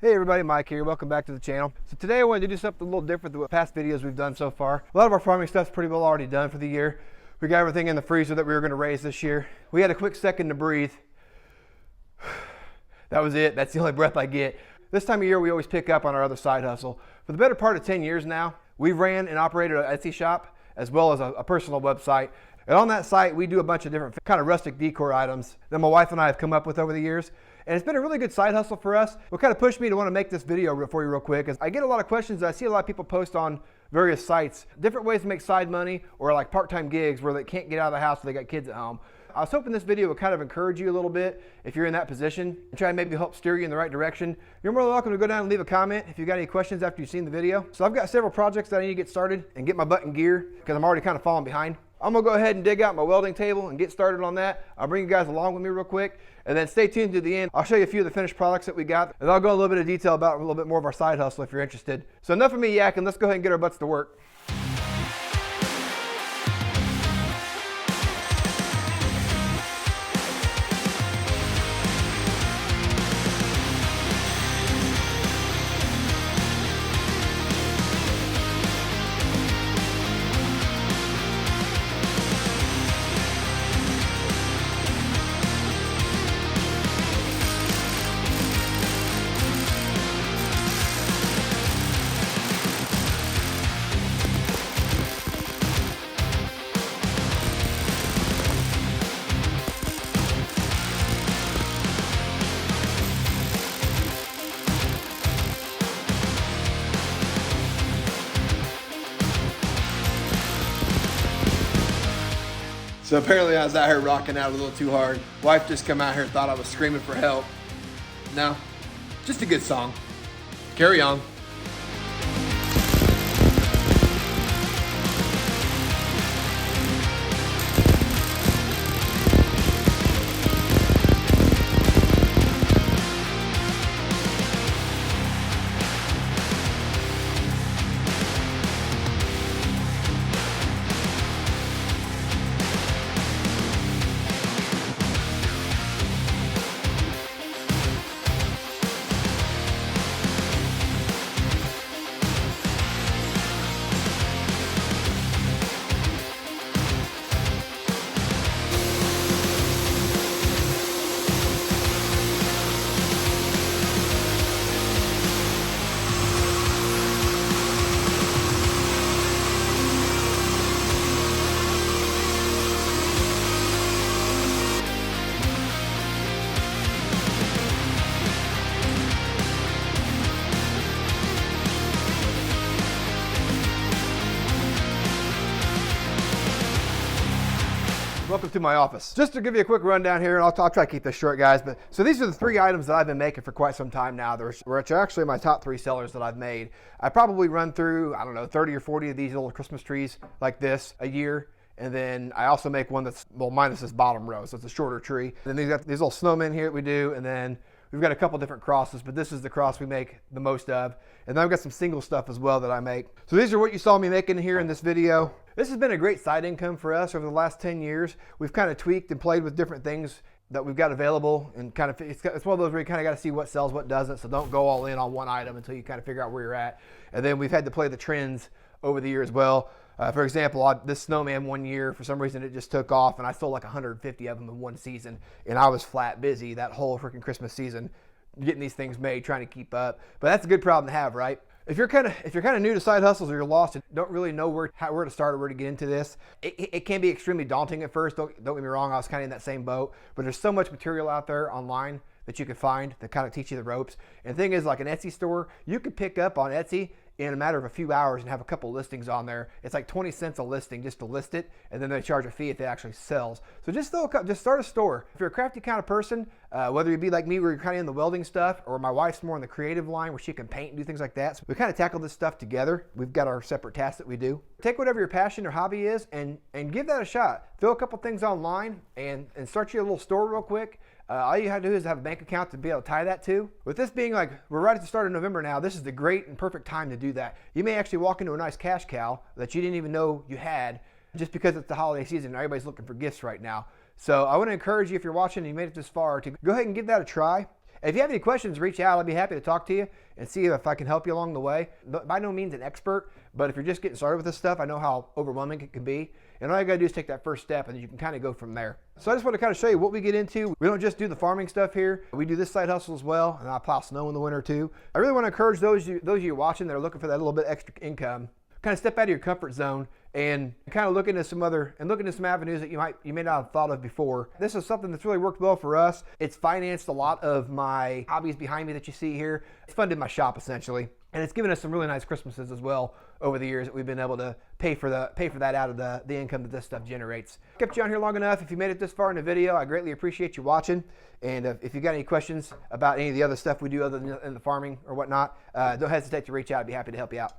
Hey everybody, Mike here. Welcome back to the channel. So today I wanted to do something a little different than what past videos we've done so far. A lot of our farming stuff's pretty well already done for the year. We got everything in the freezer that we were going to raise this year. We had a quick second to breathe. That was it. That's the only breath I get. This time of year we always pick up on our other side hustle. For the better part of 10 years now, we've ran and operated an Etsy shop as well as a personal website. And on that site we do a bunch of different kind of rustic decor items that my wife and I have come up with over the years. And it's been a really good side hustle for us. What kind of pushed me to want to make this video for you real quick is I get a lot of questions. I see a lot of people post on various sites, different ways to make side money or like part-time gigs where they can't get out of the house or they got kids at home. I was hoping this video would kind of encourage you a little bit if you're in that position and try and maybe help steer you in the right direction. You're more than welcome to go down and leave a comment if you got any questions after you've seen the video. So I've got several projects that I need to get started and get my butt in gear because I'm already kind of falling behind. I'm gonna go ahead and dig out my welding table and get started on that. I'll bring you guys along with me real quick and then stay tuned to the end. I'll show you a few of the finished products that we got and I'll go a little bit of detail about a little bit more of our side hustle if you're interested. So enough of me yakking, let's go ahead and get our butts to work. So apparently I was out here rocking out a little too hard. Wife just come out here and thought I was screaming for help. No, just a good song. Carry on. Welcome to my office. Just to give you a quick rundown here, and I'll try to keep this short, guys. But so these are the three items that I've been making for quite some time now. Which are actually my top three sellers that I've made. I probably run through, I don't know, 30 or 40 of these little Christmas trees like this a year. And then I also make one that's, well, minus this bottom row, so it's a shorter tree. And then these got these little snowmen here that we do, and then we've got a couple different crosses, but this is the cross we make the most of. And then I've got some single stuff as well that I make. So these are what you saw me making here in this video. This has been a great side income for us over the last 10 years. We've kind of tweaked and played with different things that we've got available, and kind of it's one of those where you kind of got to see what sells, what doesn't. So don't go all in on one item until you kind of figure out where you're at. And then we've had to play the trends over the year as well. For example, this snowman one year, for some reason it just took off and I sold like 150 of them in one season, and I was flat busy that whole freaking Christmas season getting these things made, trying to keep up. But that's a good problem to have, right? If you're kind of new to side hustles or you're lost and don't really know where to start or where to get into this, it can be extremely daunting at first. Don't get me wrong, I was kind of in that same boat, but there's so much material out there online that you can find that kind of teach you the ropes. And the thing is, like an Etsy store, you could pick up on Etsy in a matter of a few hours and have a couple listings on there. It's like 20 cents a listing just to list it, and then they charge a fee if it actually sells. So just start a store. If you're a crafty kind of person, whether you be like me where you're kind of in the welding stuff, or my wife's more in the creative line where she can paint and do things like that. So we kind of tackle this stuff together. We've got our separate tasks that we do. Take whatever your passion or hobby is and give that a shot. Throw a couple things online and start you a little store real quick. All you have to do is have a bank account to be able to tie that to. With this being like, we're right at the start of November now, this is the great and perfect time to do that. You may actually walk into a nice cash cow that you didn't even know you had just because it's the holiday season and everybody's looking for gifts right now. So I want to encourage you, if you're watching and you made it this far, to go ahead and give that a try. If you have any questions, reach out. I'll be happy to talk to you and see if I can help you along the way. By no means an expert, but if you're just getting started with this stuff, I know how overwhelming it can be. And all you gotta do is take that first step and you can kind of go from there. So I just want to kind of show you what we get into. We don't just do the farming stuff here. We do this side hustle as well, and I plow snow in the winter too. I really want to encourage those of you watching that are looking for that little bit extra income, kind of step out of your comfort zone and kind of look into some avenues that you may not have thought of before. This is something that's really worked well for us. It's financed a lot of my hobbies behind me that you see here. It's funded my shop essentially. And it's given us some really nice Christmases as well over the years that we've been able to pay for that out of the income that this stuff generates. Kept you on here long enough. If you made it this far in the video, I greatly appreciate you watching. And if you got any questions about any of the other stuff we do other than the farming or whatnot, don't hesitate to reach out. I'd be happy to help you out.